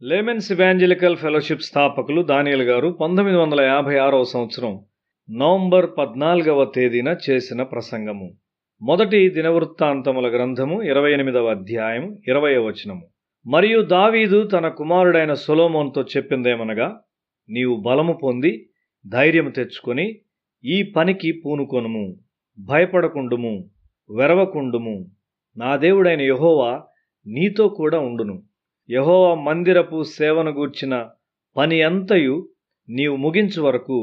Laymen's evangelical fellowship స్థాపకులు దానియేల్ గారు 1956వ సంవత్సరం నవంబర్ 14వ తేదీన చేసిన ప్రసంగము. మొదటి దినవృత్తాంతముల గ్రంథము 28వ అధ్యాయం 20వ వచనము. మరియు దావీదు తన కుమారుడైన సొలొమోనుతో చెప్పిందేమనగా, నీవు బలము పొంది ధైర్యము తెచ్చుకొని ఈ పనికి పూనుకొనుము, భయపడకుండుము, వెరవకుండుము. నా దేవుడైన యెహోవా నీతో కూడా ఉండును. యెహోవా మందిరపు సేవను గూర్చిన పని అంతయు నీవు ముగించు వరకు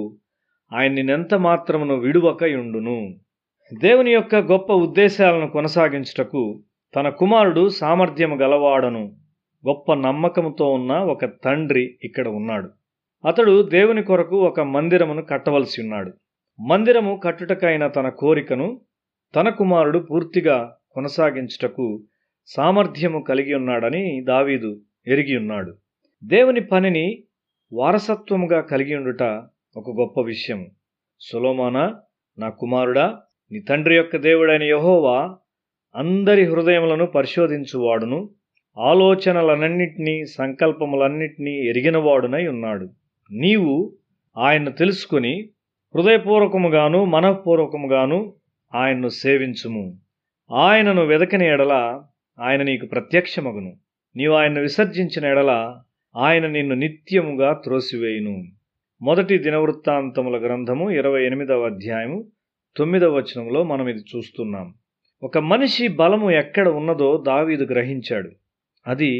ఆయన నిన్నెంత మాత్రమును విడువకయుండును. దేవుని యొక్క గొప్ప ఉద్దేశాలను కొనసాగించుటకు తన కుమారుడు సామర్థ్యము గలవాడను గొప్ప నమ్మకంతో ఉన్న ఒక తండ్రి ఇక్కడ ఉన్నాడు. అతడు దేవుని కొరకు ఒక మందిరమును కట్టవలసి ఉన్నాడు. మందిరము కట్టుటకైన తన కోరికను తన కుమారుడు పూర్తిగా కొనసాగించుటకు సామర్థ్యము కలిగి ఉన్నాడని దావీదు ఎరిగి ఉన్నాడు. దేవుని పనిని వారసత్వముగా కలిగి ఉండుట ఒక గొప్ప విషయం. సొలొమోనా, నా కుమారుడా, నీ తండ్రి యొక్క దేవుడైన యెహోవా అందరి హృదయములను పరిశోధించువాడును, ఆలోచనలన్నింటినీ సంకల్పములన్నింటినీ ఎరిగినవాడునై ఉన్నాడు. నీవు ఆయన్ను తెలుసుకొని హృదయపూర్వకముగాను మనఃపూర్వకముగాను ఆయన్ను సేవించుము. ఆయనను వెదకని ఎడల ఆయన నీకు ప్రత్యక్షమగును. నీవు ఆయన్ను విసర్జించిన ఎడల ఆయన నిన్ను నిత్యముగా త్రోసివేయును. మొదటి దినవృత్తాంతముల గ్రంథము 28వ అధ్యాయము 9వ వచనంలో మనం ఇది చూస్తున్నాం. ఒక మనిషి బలము ఎక్కడ ఉన్నదో దావీదు గ్రహించాడు. అది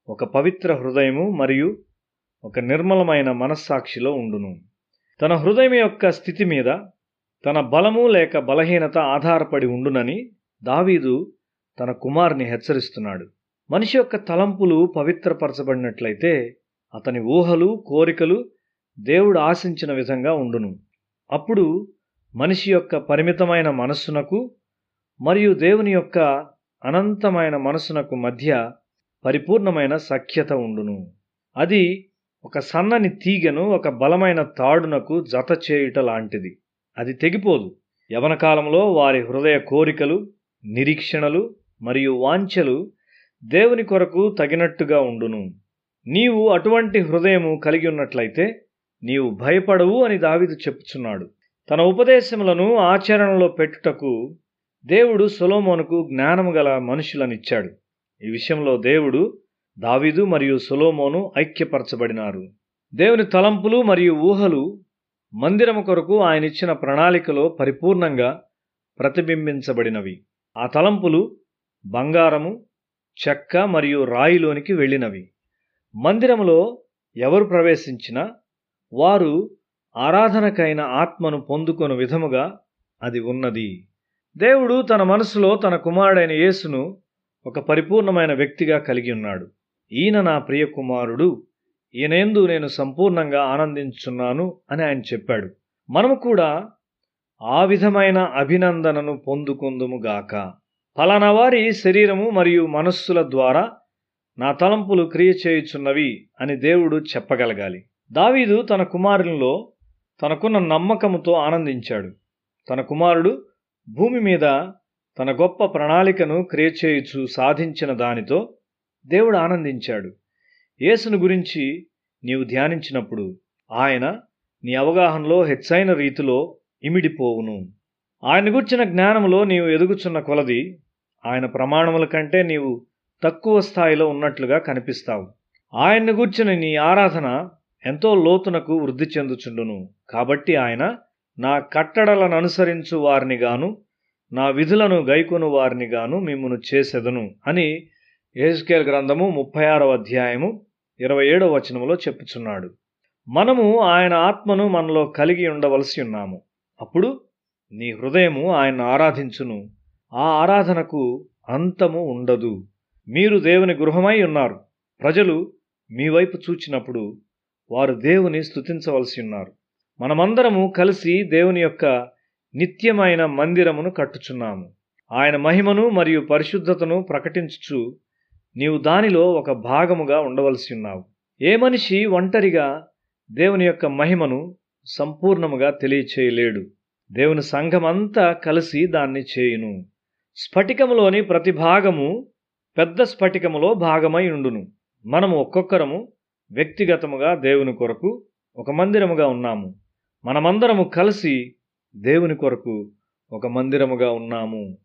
ఒక పవిత్ర హృదయము మరియు ఒక నిర్మలమైన మనస్సాక్షిలో ఉండును. తన హృదయం యొక్క స్థితి మీద తన బలము లేక బలహీనత ఆధారపడి ఉండునని దావీదు తన కుమారుని హెచ్చరిస్తున్నాడు. మనిషి యొక్క తలంపులు పవిత్రపరచబడినట్లయితే అతని ఊహలు, కోరికలు దేవుడు ఆశించిన విధంగా ఉండును. అప్పుడు మనిషి యొక్క పరిమితమైన మనస్సునకు మరియు దేవుని యొక్క అనంతమైన మనస్సునకు మధ్య పరిపూర్ణమైన సఖ్యత ఉండును. అది ఒక సన్నని తీగను ఒక బలమైన తాడునకు జత చేయుట లాంటిది. అది తెగిపోదు. యవన కాలంలో వారి హృదయ కోరికలు, నిరీక్షణలు మరియు వాంఛలు దేవుని కొరకు తగినట్టుగా ఉండును. నీవు అటువంటి హృదయము కలిగి ఉన్నట్లయితే నీవు భయపడవు అని దావీదు చెప్పుచున్నాడు. తన ఉపదేశములను ఆచరణలో పెట్టుటకు దేవుడు సొలొమోనుకు జ్ఞానము గల మనుషులనిచ్చాడు. ఈ విషయంలో దేవుడు, దావీదు మరియు సొలొమోను ఐక్యపరచబడినారు. దేవుని తలంపులు మరియు ఊహలు మందిరము కొరకు ఆయన ఇచ్చిన ప్రణాళికలో పరిపూర్ణంగా ప్రతిబింబించబడినవి. ఆ తలంపులు బంగారము, చెక్క మరియు రాయిలోనికి వెళ్ళినవి. మందిరములో ఎవరు ప్రవేశించినా వారు ఆరాధనకైన ఆత్మను పొందుకొను విధముగా అది ఉన్నది. దేవుడు తన మనసులో తన కుమారుడైన యేసును ఒక పరిపూర్ణమైన వ్యక్తిగా కలిగి ఉన్నాడు. ఈయన నా ప్రియ కుమారుడు, ఈయనందు నేను సంపూర్ణంగా ఆనందించున్నాను అని ఆయన చెప్పాడు. మనము కూడా ఆ విధమైన అభినందనను పొందుకుందుముగాక. ఫలానా వారి శరీరము మరియు మనస్సుల ద్వారా నా తలంపులు క్రియ చేయుచున్నవి అని దేవుడు చెప్పగలగాలి. దావీదు తన కుమారునిలో తనకున్న నమ్మకముతో ఆనందించాడు. తన కుమారుడు భూమి మీద తన గొప్ప ప్రణాళికను క్రియ చేయుచు సాధించిన దానితో దేవుడు ఆనందించాడు. యేసును గురించి నీవు ధ్యానించినప్పుడు ఆయన నీ అవగాహనలో హెచ్చైన రీతిలో ఇమిడిపోవును. ఆయన గుర్చిన జ్ఞానములో నీవు ఎదుగుచున్న కొలది ఆయన ప్రమాణముల కంటే నీవు తక్కువ స్థాయిలో ఉన్నట్లుగా కనిపిస్తావు. ఆయన్ను గూర్చిన నీ ఆరాధన ఎంతో లోతునకు వృద్ధి చెందుచుండును. కాబట్టి ఆయన, నా కట్టడలను అనుసరించు వారిని గాను నా విధులను గైకొను వారిని గాను మిమ్మును చేసెదను అని యెహెజ్కేలు గ్రంథము 36వ అధ్యాయము 27వ వచనములో చెప్పుచున్నాడు. మనము ఆయన ఆత్మను మనలో కలిగి ఉండవలసి ఉన్నాము. అప్పుడు నీ హృదయము ఆయన్ను ఆరాధించును. ఆ ఆరాధనకు అంతము ఉండదు. మీరు దేవుని గృహమై ఉన్నారు. ప్రజలు మీ వైపు చూచినప్పుడు వారు దేవుని స్తుతించవలసి ఉన్నారు. మనమందరము కలిసి దేవుని యొక్క నిత్యమైన మందిరమును కట్టుచున్నాము. ఆయన మహిమను మరియు పరిశుద్ధతను ప్రకటించుచు నీవు దానిలో ఒక భాగముగా ఉండవలసి ఉన్నావు. ఏ మనిషి ఒంటరిగా దేవుని యొక్క మహిమను సంపూర్ణముగా తెలియచేయలేడు. దేవుని సంఘమంతా కలిసి దాన్ని చేయును. స్ఫటికములోని ప్రతి భాగము పెద్ద స్ఫటికములో భాగమై ఉండును. మనము ఒక్కొక్కరము వ్యక్తిగతముగా దేవుని కొరకు ఒక మందిరముగా ఉన్నాము. మనమందరము కలిసి దేవుని కొరకు ఒక మందిరముగా ఉన్నాము.